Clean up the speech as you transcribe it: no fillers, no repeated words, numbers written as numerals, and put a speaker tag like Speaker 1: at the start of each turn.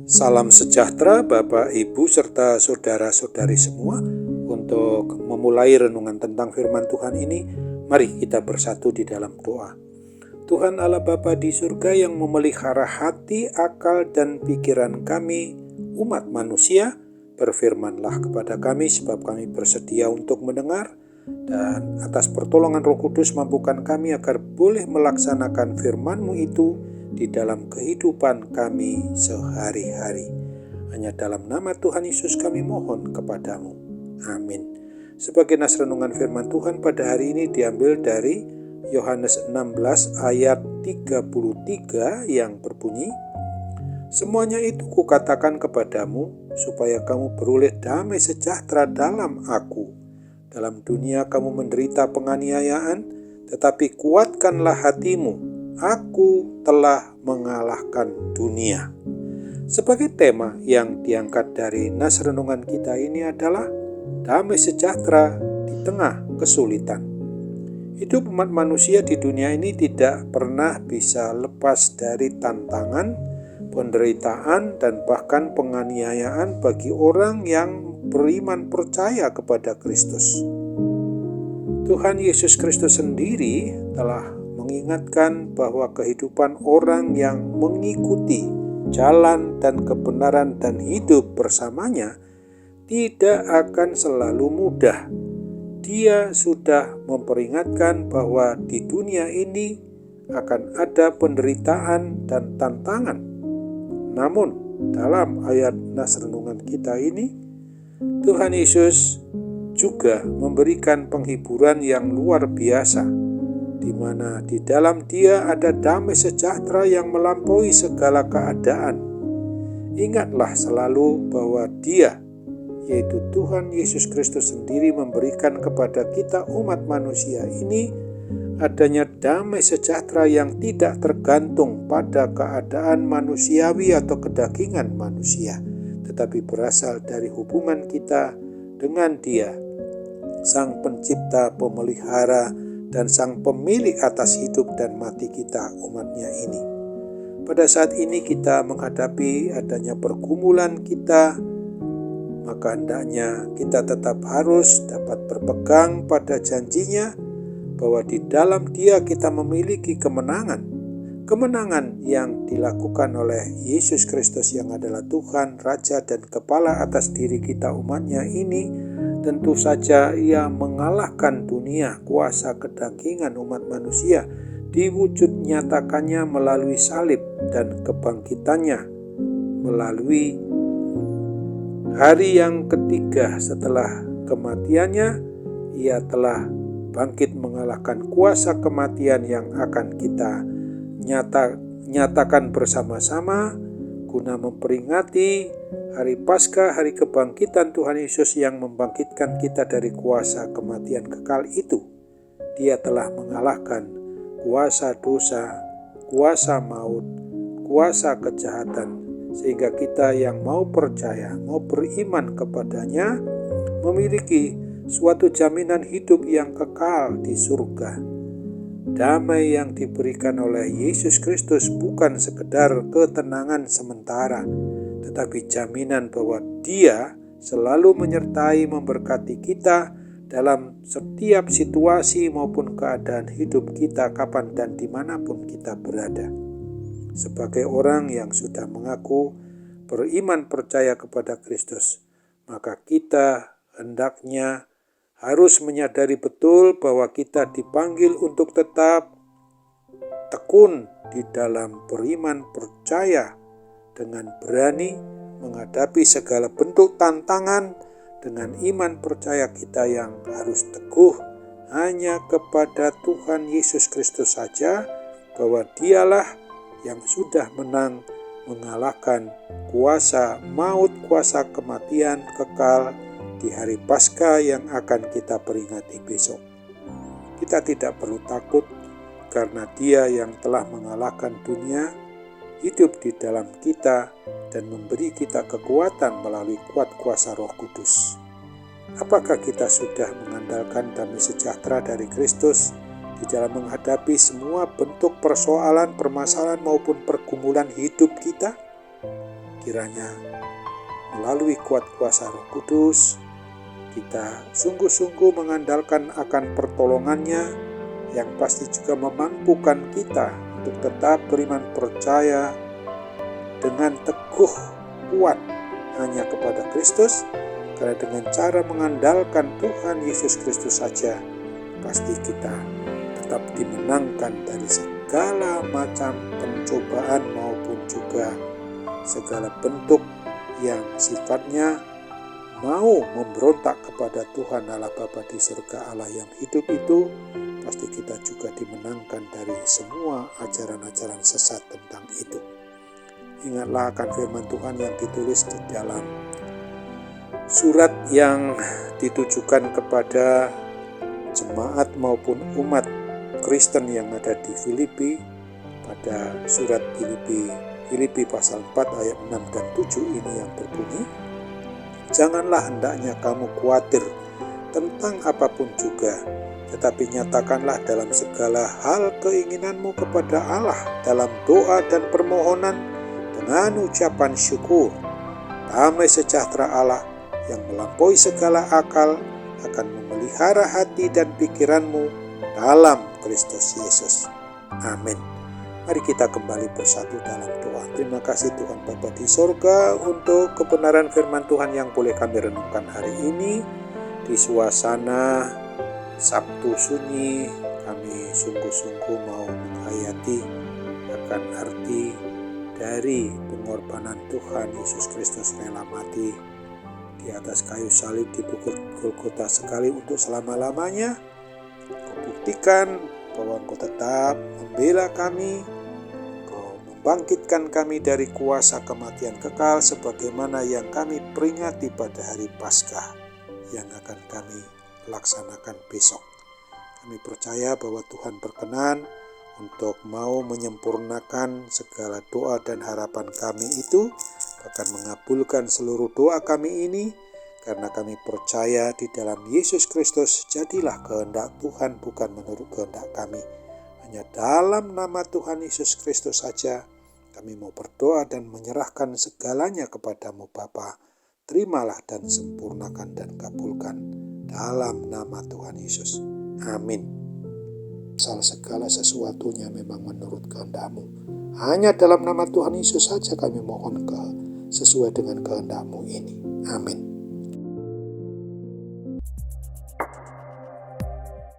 Speaker 1: Salam sejahtera Bapak, Ibu, serta saudara-saudari semua. Untuk memulai renungan tentang firman Tuhan ini, mari kita bersatu di dalam doa. Tuhan Allah Bapa di surga yang memelihara hati, akal, dan pikiran kami, umat manusia, berfirmanlah kepada kami sebab kami bersedia untuk mendengar, dan atas pertolongan Roh Kudus mampukan kami agar boleh melaksanakan firman-Mu itu di dalam kehidupan kami sehari-hari. Hanya dalam nama Tuhan Yesus kami mohon kepadamu. Amin. Sebagai nas renungan firman Tuhan pada hari ini diambil dari Yohanes 16 ayat 33 yang berbunyi, "Semuanya itu kukatakan kepadamu supaya kamu beroleh damai sejahtera dalam aku. Dalam dunia kamu menderita penganiayaan, tetapi kuatkanlah hatimu. Aku telah mengalahkan dunia." Sebagai tema yang diangkat dari nas renungan kita ini adalah damai sejahtera di tengah kesulitan. Hidup umat manusia di dunia ini tidak pernah bisa lepas dari tantangan, penderitaan, dan bahkan penganiayaan bagi orang yang beriman percaya kepada Kristus. Tuhan Yesus Kristus sendiri telah mengingatkan bahwa kehidupan orang yang mengikuti jalan dan kebenaran dan hidup bersamanya tidak akan selalu mudah. Dia sudah memperingatkan bahwa di dunia ini akan ada penderitaan dan tantangan. Namun, dalam ayat nas renungan kita ini, Tuhan Yesus juga memberikan penghiburan yang luar biasa, di mana di dalam Dia ada damai sejahtera yang melampaui segala keadaan. Ingatlah selalu bahwa Dia, yaitu Tuhan Yesus Kristus sendiri, memberikan kepada kita umat manusia ini adanya damai sejahtera yang tidak tergantung pada keadaan manusiawi atau kedagingan manusia, tetapi berasal dari hubungan kita dengan Dia, Sang Pencipta, Pemelihara, dan Sang Pemilik atas hidup dan mati kita, umatnya ini. Pada saat ini kita menghadapi adanya pergumulan kita, maka hendaknya kita tetap harus dapat berpegang pada janjinya bahwa di dalam Dia kita memiliki kemenangan. Kemenangan yang dilakukan oleh Yesus Kristus yang adalah Tuhan, Raja, dan Kepala atas diri kita, umatnya ini. Tentu saja Ia mengalahkan dunia, kuasa kedagingan umat manusia, diwujud nyatakannya melalui salib dan kebangkitannya melalui hari yang ketiga setelah kematiannya. Ia telah bangkit mengalahkan kuasa kematian yang akan kita nyatakan bersama-sama guna memperingati hari Paskah, hari kebangkitan Tuhan Yesus yang membangkitkan kita dari kuasa kematian kekal itu. Dia telah mengalahkan kuasa dosa, kuasa maut, kuasa kejahatan, sehingga kita yang mau percaya, mau beriman kepadanya, memiliki suatu jaminan hidup yang kekal di surga. Damai yang diberikan oleh Yesus Kristus bukan sekedar ketenangan sementara, tetapi jaminan bahwa Dia selalu menyertai memberkati kita dalam setiap situasi maupun keadaan hidup kita kapan dan dimanapun kita berada. Sebagai orang yang sudah mengaku beriman percaya kepada Kristus, maka kita hendaknya harus menyadari betul bahwa kita dipanggil untuk tetap tekun di dalam beriman percaya dengan berani menghadapi segala bentuk tantangan dengan iman percaya kita yang harus teguh hanya kepada Tuhan Yesus Kristus saja, bahwa Dialah yang sudah menang mengalahkan kuasa maut, kuasa kematian kekal di hari Paskah yang akan kita peringati besok. Kita tidak perlu takut karena Dia yang telah mengalahkan dunia hidup di dalam kita dan memberi kita kekuatan melalui kuat kuasa Roh Kudus. Apakah kita sudah mengandalkan damai sejahtera dari Kristus di dalam menghadapi semua bentuk persoalan, permasalahan maupun pergumulan hidup kita? kiranya melalui kuat kuasa Roh Kudus, kita sungguh-sungguh mengandalkan akan pertolongannya yang pasti juga memampukan kita untuk tetap beriman percaya dengan teguh kuat hanya kepada Kristus, karena dengan cara mengandalkan Tuhan Yesus Kristus saja, pasti kita tetap dimenangkan dari segala macam pencobaan maupun juga segala bentuk yang sifatnya mau memberontak kepada Tuhan Allah Bapa di surga, Allah yang hidup itu. Pasti kita juga dimenangkan dari semua ajaran-ajaran sesat tentang itu. Ingatlah akan firman Tuhan yang ditulis di dalam surat yang ditujukan kepada jemaat maupun umat Kristen yang ada di Filipi, pada surat Filipi pasal 4 ayat 6 dan 7 ini yang berbunyi, "Janganlah hendaknya kamu khawatir tentang apapun juga, tetapi nyatakanlah dalam segala hal keinginanmu kepada Allah dalam doa dan permohonan dengan ucapan syukur. Damai sejahtera Allah yang melampaui segala akal akan memelihara hati dan pikiranmu dalam Kristus Yesus." Amin. Mari kita kembali bersatu dalam doa. Terima kasih Tuhan Bapa di sorga untuk kebenaran firman Tuhan yang boleh kami renungkan hari ini. Di suasana Sabtu sunyi, kami sungguh-sungguh mau menghayati akan arti dari pengorbanan Tuhan Yesus Kristus rela mati di atas kayu salib di Bukit Golgota sekali untuk selama-lamanya. Kau buktikan bahwa Engkau tetap membela kami, Engkau membangkitkan kami dari kuasa kematian kekal sebagaimana yang kami peringati pada hari Paskah yang akan kami laksanakan besok. Kami percaya bahwa Tuhan berkenan untuk mau menyempurnakan segala doa dan harapan kami itu, bahkan mengabulkan seluruh doa kami ini, karena kami percaya di dalam Yesus Kristus. Jadilah kehendak Tuhan, bukan menurut kehendak kami. Hanya dalam nama Tuhan Yesus Kristus saja kami mau berdoa dan menyerahkan segalanya kepadamu Bapa. Terimalah dan sempurnakan dan kabulkan dalam nama Tuhan Yesus. Amin. Segala sesuatunya memang menurut kehendak-Mu. Hanya dalam nama Tuhan Yesus saja kami mohon sesuai dengan kehendak-Mu ini. Amin.